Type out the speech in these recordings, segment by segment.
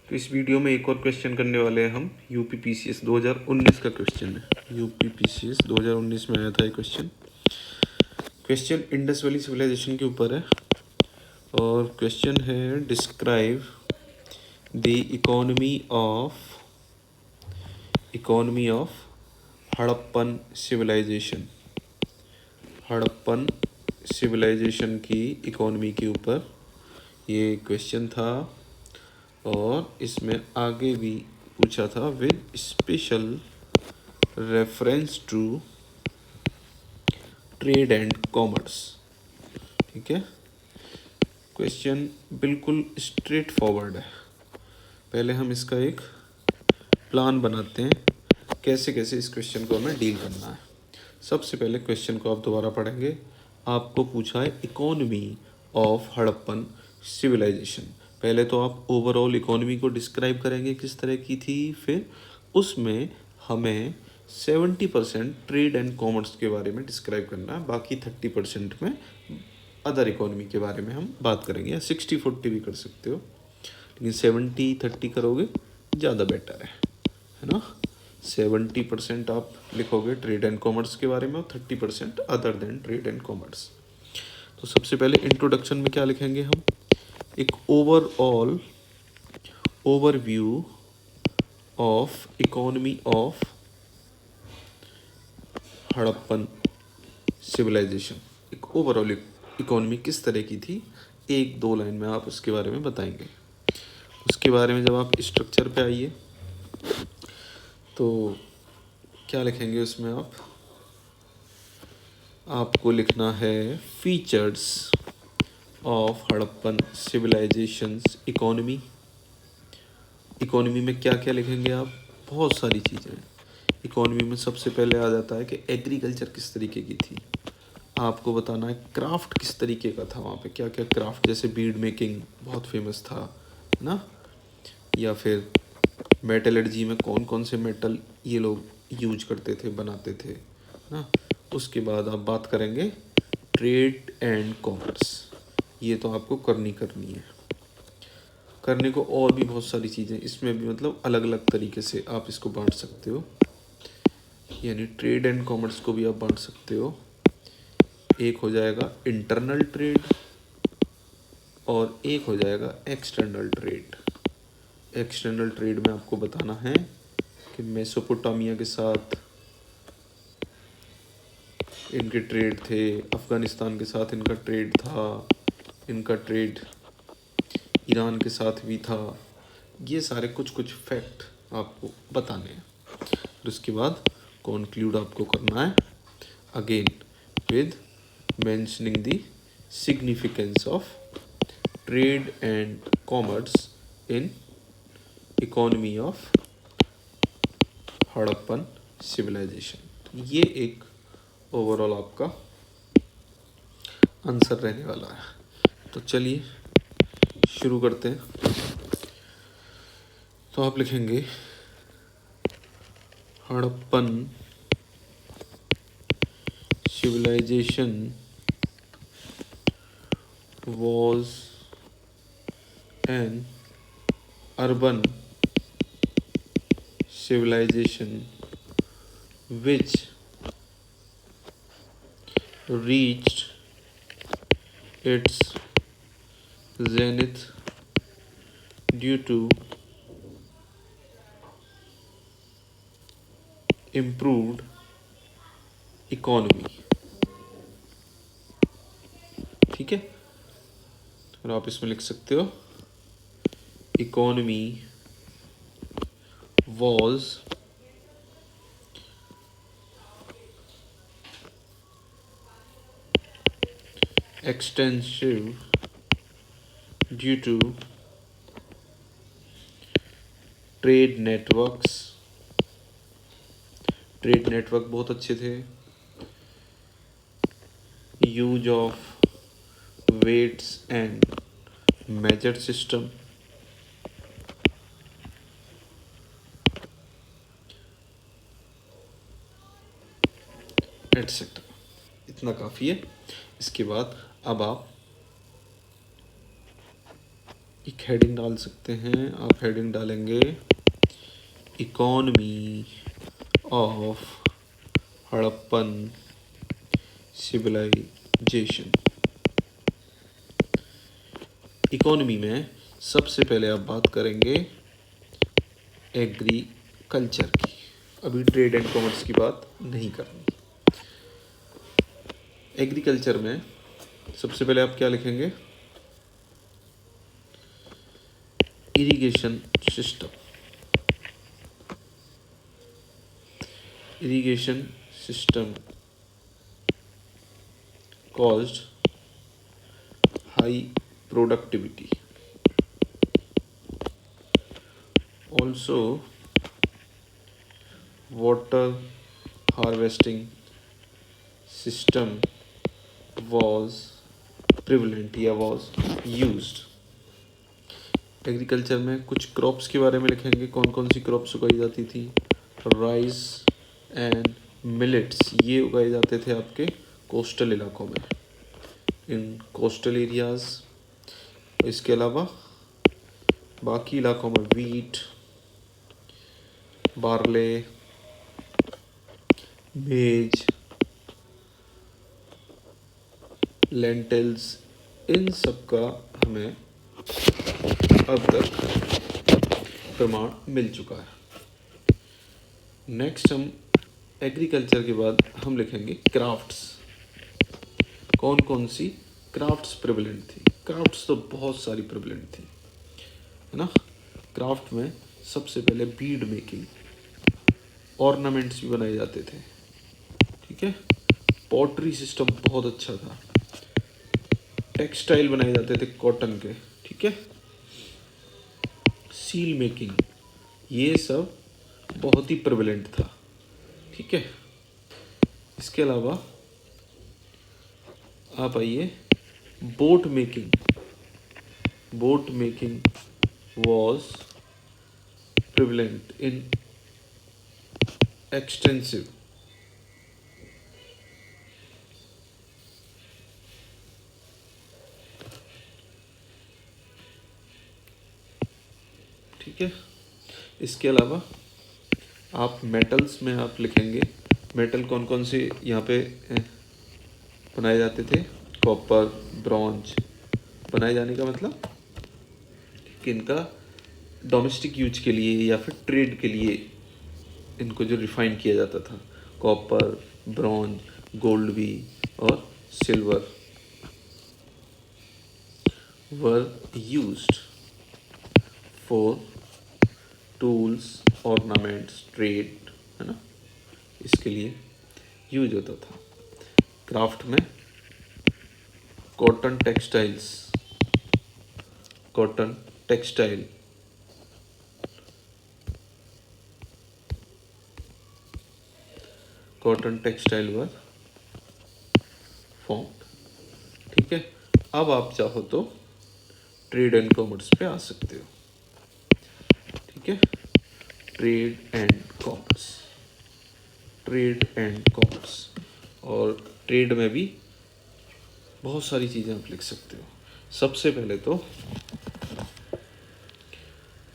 तो इस वीडियो में एक और क्वेश्चन करने वाले हैं हम। यूपी पीसीएस 2019 का क्वेश्चन है। यूपी पीसीएस 2019 में आया था ये question. Question Indus valley civilisation के ऊपर है और क्वेश्चन है describe the economy of Harappan civilisation. Harappan civilisation की इकोनॉमी के ऊपर ये क्वेश्चन था और इसमें आगे भी पूछा था with special reference to trade and commerce. ठीक है, क्वेश्चन बिल्कुल स्ट्रेट फॉरवर्ड है। पहले हम इसका एक प्लान बनाते हैं कैसे कैसे इस क्वेश्चन को हमें डील करना है। सबसे पहले क्वेश्चन को आप दोबारा पढ़ेंगे। आपको पूछा है इकोनॉमी ऑफ हड़प्पन सिविलाइजेशन। पहले तो आप ओवरऑल इकोनॉमी को डिस्क्राइब करेंगे किस तरह की थी, फिर उसमें हमें 70% ट्रेड एंड कॉमर्स के बारे में डिस्क्राइब करना है, बाकी 30% में अदर इकोनॉमी के बारे में हम बात करेंगे। या 60-40 भी कर सकते हो, लेकिन 70-30 करोगे ज़्यादा बेटर है ना। 70% आप लिखोगे ट्रेड एंड कॉमर्स के बारे में और 30% other than trade and commerce. तो सबसे पहले इंट्रोडक्शन में क्या लिखेंगे हम, एक overall overview of economy of Harappan civilisation. एक ओवरऑल इकोनॉमी किस तरह की थी, 1-2 लाइन में आप उसके बारे में बताएंगे। उसके बारे में जब आप स्ट्रक्चर पे आइए तो क्या लिखेंगे उसमें आपको लिखना है features of Harappan civilisation's economy. Economy में क्या क्या लिखेंगे आप, बहुत सारी चीज़ें। इकोनॉमी में सबसे पहले आ जाता है कि एग्रीकल्चर किस तरीके की थी, आपको बताना है क्राफ्ट किस तरीके का था, वहाँ पे क्या क्या क्राफ्ट, जैसे बीड मेकिंग बहुत फेमस था ना, या फिर मेटलर्जी में कौन कौन से मेटल ये लोग यूज करते थे, बनाते थे ना। उसके बाद आप बात करेंगे ट्रेड एंड कॉमर्स। ये तो आपको करनी है, करने को और भी बहुत सारी चीज़ें इसमें भी, मतलब अलग अलग तरीके से आप इसको बांट सकते हो। यानी ट्रेड एंड कॉमर्स को भी आप बांट सकते हो। एक हो जाएगा इंटरनल ट्रेड और एक हो जाएगा एक्सटर्नल ट्रेड। एक्सटर्नल ट्रेड में आपको बताना है कि मेसोपोटामिया के साथ इनके ट्रेड थे, अफ़गानिस्तान के साथ इनका ट्रेड था, इनका ट्रेड ईरान के साथ भी था। ये सारे कुछ कुछ फैक्ट आपको बताने हैं। फिर उसके बाद कॉन्क्लूड आपको करना है again with mentioning the significance of trade and commerce in economy of Harappan civilisation. ये एक ओवरऑल आपका आंसर रहने वाला है। तो चलिए शुरू करते हैं। तो आप लिखेंगे Harappan civilization was an urban civilization which reached its zenith due to improved economy। ठीक है, और आप इसमें लिख सकते हो economy was extensive due to trade networks. Trade network बहुत अच्छे थे। Use of weights and measure system. Etcetera. इतना काफ़ी है। इसके बाद अब आप एक हेडिंग डाल सकते हैं। आप हेडिंग डालेंगे economy of Harappan civilisation. Economy में सबसे पहले आप बात करेंगे एग्रीकल्चर की। अभी ट्रेड एंड कॉमर्स की बात नहीं करनी। एग्रीकल्चर में सबसे पहले आप क्या लिखेंगे? Irrigation system. Irrigation system caused high productivity. Also, water harvesting system was prevalent या was used. एग्रीकल्चर में कुछ क्रॉप्स के बारे में लिखेंगे। कौन कौन सी क्रॉप्स उगाई जाती थी? राइस एंड मिलेट्स, ये उगाए जाते थे आपके कोस्टल इलाकों में, इन कोस्टल एरियाज। इसके अलावा बाकी इलाकों में वीट, बार्ले, मेज, लेंटिल्स, इन सब का हमें अब तक प्रमाण मिल चुका है। नेक्स्ट हम एग्रीकल्चर के बाद हम लिखेंगे क्राफ्ट्स। कौन कौन सी क्राफ्ट्स प्रेवलेंट थी? क्राफ्ट्स तो बहुत सारी प्रेवलेंट थी, है ना। क्राफ्ट में सबसे पहले बीड मेकिंग, ऑर्नामेंट्स भी बनाए जाते थे, ठीक है। पॉटरी सिस्टम बहुत अच्छा था। टेक्सटाइल बनाए जाते थे कॉटन के, ठीक है। सील मेकिंग, ये सब बहुत ही प्रेवलेंट था, ठीक है। इसके अलावा आप आइए boat making. Boat making was prevalent in extensive. ठीक है। इसके अलावा आप मेटल्स में आप लिखेंगे मेटल कौन कौन से यहाँ पे बनाए जाते थे। Copper, bronze. बनाए जाने का मतलब कि इनका डोमेस्टिक यूज के लिए या फिर ट्रेड के लिए इनको जो रिफाइन किया जाता था। कॉपर, ब्रॉन्ज, गोल्ड भी और silver were used for tools, ornaments, trade, है ना, इसके लिए यूज होता था। क्राफ्ट में cotton textiles, cotton textile, cotton textile were formed, ठीक है। अब आप चाहो तो ट्रेड एंड कॉमर्स पे आ सकते हो, ठीक है। Trade and commerce, trade and commerce, और ट्रेड में भी बहुत सारी चीज़ें आप लिख सकते हो। सबसे पहले तो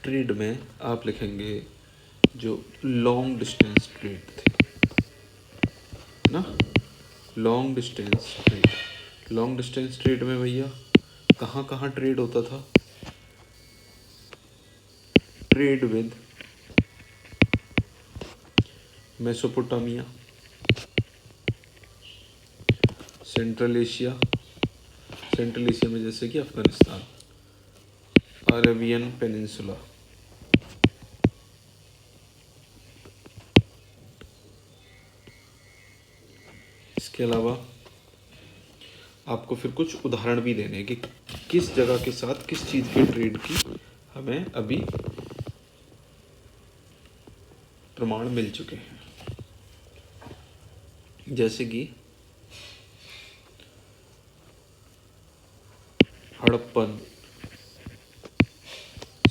ट्रेड में आप लिखेंगे जो लॉन्ग डिस्टेंस ट्रेड थे ना, long distance trade. Long distance trade में भैया कहाँ कहाँ ट्रेड होता था? Trade with Mesopotamia, central Asia, central Asia में जैसे कि अफगानिस्तान, अरेबियन पेनिनसुला, इसके अलावा आपको फिर कुछ उदाहरण भी देने हैं कि किस जगह के साथ किस चीज़ के ट्रेड की हमें अभी प्रमाण मिल चुके हैं। जैसे कि Harappan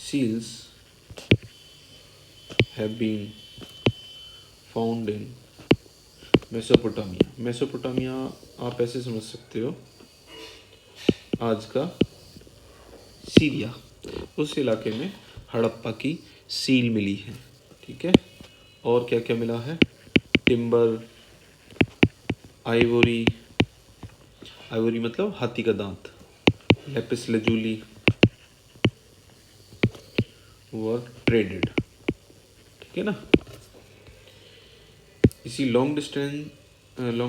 seals have been found in Mesopotamia. Mesopotamia आप ऐसे समझ सकते हो आज का सीरिया। उस इलाके में हड़प्पा की सील मिली है। ठीक है, और क्या क्या मिला है? टिम्बर, आइवोरी, आइवोरी मतलब हाथी का दांत, लेपिस लजूली वर ट्रेडेड। ठीक है ना। इसी लॉन्ग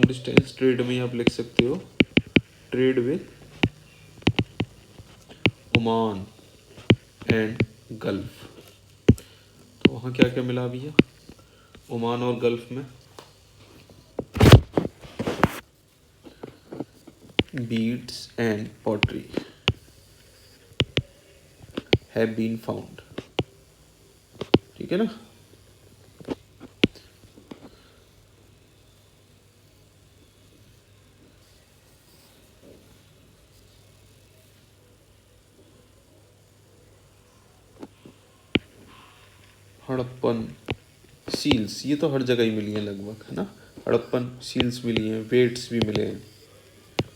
डिस्टेंस ट्रेड में आप लिख सकते हो trade with Oman and gulf. तो वहाँ क्या क्या मिला भैया? ओमान और गल्फ में beads and pottery have been found. ठीक है ना। हड़प्पन सील्स, ये तो हर जगह ही मिली हैं लगभग, है ना। हड़प्पन सील्स मिली हैं, वेट्स भी मिले हैं।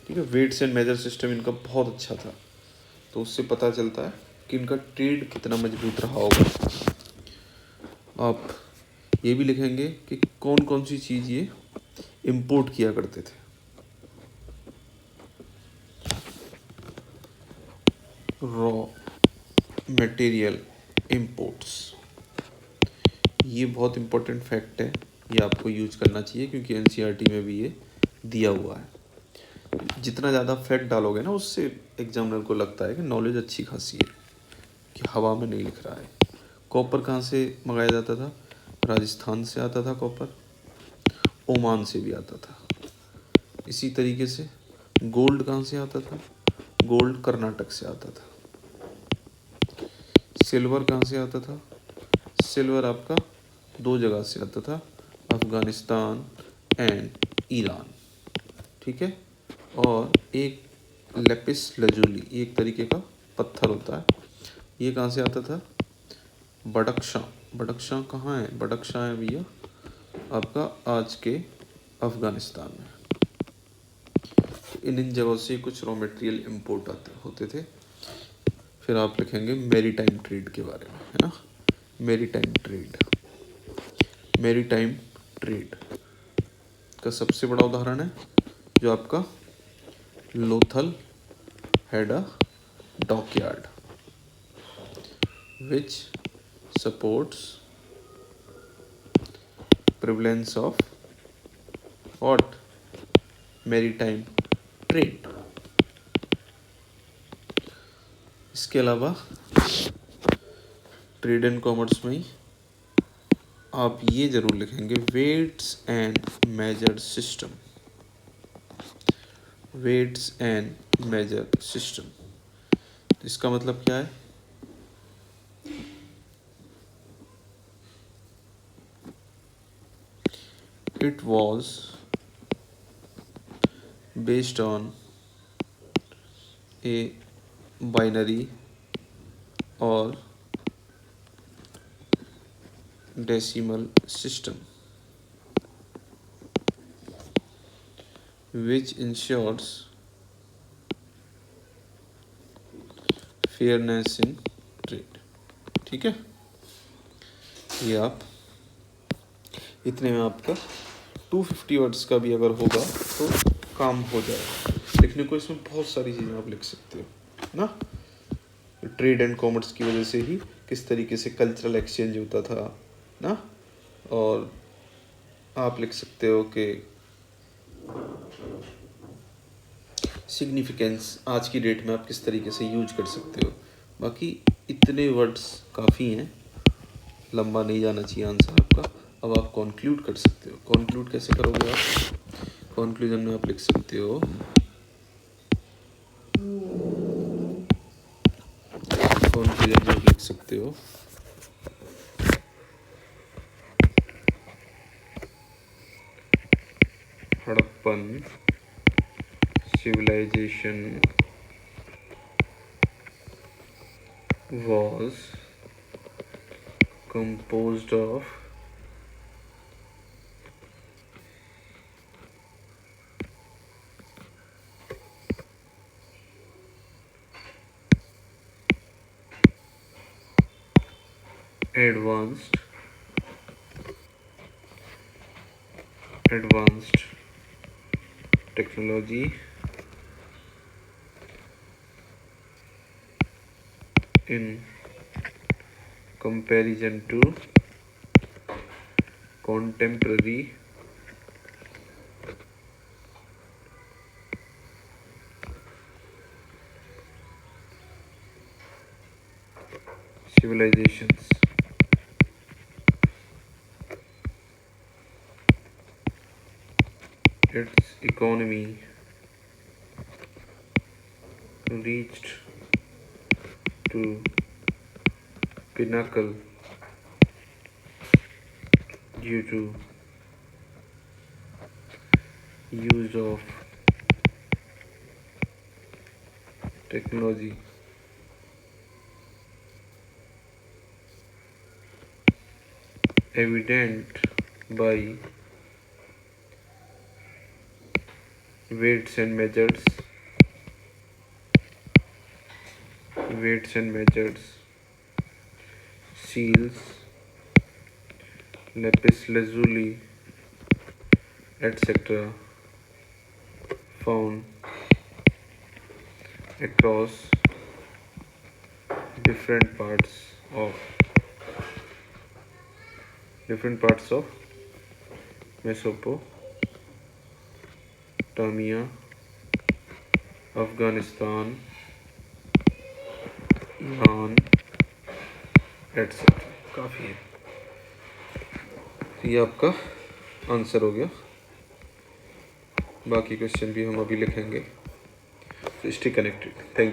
ठीक है, वेट्स एंड मेजर सिस्टम इनका बहुत अच्छा था, तो उससे पता चलता है कि इनका ट्रेड कितना मजबूत रहा होगा। आप ये भी लिखेंगे कि कौन कौन सी चीज़ ये इंपोर्ट किया करते थे। रॉ मटेरियल इंपोर्ट्स, ये बहुत इम्पोर्टेंट फैक्ट है, ये आपको यूज करना चाहिए क्योंकि एनसीईआरटी में भी ये दिया हुआ है। जितना ज़्यादा फैक्ट डालोगे ना, उससे एग्जामिनर को लगता है कि नॉलेज अच्छी खासी है, कि हवा में नहीं लिख रहा है। कॉपर कहाँ से मंगाया जाता था? राजस्थान से आता था कॉपर, ओमान से भी आता था। इसी तरीके से गोल्ड कहाँ से आता था? गोल्ड कर्नाटक से आता था। सिल्वर कहाँ से आता था? सिल्वर आपका दो जगह से आता था, अफ़गानिस्तान एंड ईरान। ठीक है, और एक लेपिस लजूली, एक तरीके का पत्थर होता है, ये कहाँ से आता था? बडक्शा। बडक्शा कहाँ है? बडक्शा है भैया आपका आज के अफ़गानिस्तान में। इन जगहों से कुछ रॉ मटेरियल इंपोर्ट होते थे। फिर आप लिखेंगे मैरीटाइम ट्रेड के बारे में, है ना। मैरीटाइम ट्रेड, मैरीटाइम ट्रेड का सबसे बड़ा उदाहरण है जो आपका Lothal had a dockyard which supports prevalence of what? Maritime trade। इसके अलावा ट्रेड एंड कॉमर्स में ही आप ये जरूर लिखेंगे weights and measure system, weights and measure system. इसका मतलब क्या है? It was based on a binary or decimal system which ensures fairness in trade। ठीक है, ये आप इतने में आपका 250 वर्ड्स का भी अगर होगा तो काम हो जाएगा। लिखने को इसमें बहुत सारी चीज़ें आप लिख सकते हो ना। ट्रेड एंड कॉमर्स की वजह से ही किस तरीके से कल्चरल एक्सचेंज होता था ना। और आप लिख सकते हो कि सिग्निफिकेंस आज की डेट में आप किस तरीके से यूज कर सकते हो। बाकी इतने वर्ड्स काफ़ी हैं, लंबा नहीं जाना चाहिए आंसर आपका। अब आप कंक्लूड कर सकते हो। कंक्लूड कैसे करोगे आप? कंक्लूजन में आप लिख सकते हो कंक्लूजन में आप लिख सकते हो Harappan civilization was composed of advanced technology in comparison to contemporary civilizations. Its economy reached to pinnacle due to use of technology evident by weights and measures seals, lapis lazuli, etc. found across different parts of Mesopotamia, Afghanistan, Iran etcetera. काफ़ी है, ये आपका answer हो गया। बाकी question भी हम अभी लिखेंगे, तो स्टे कनेक्टेड। Thank you.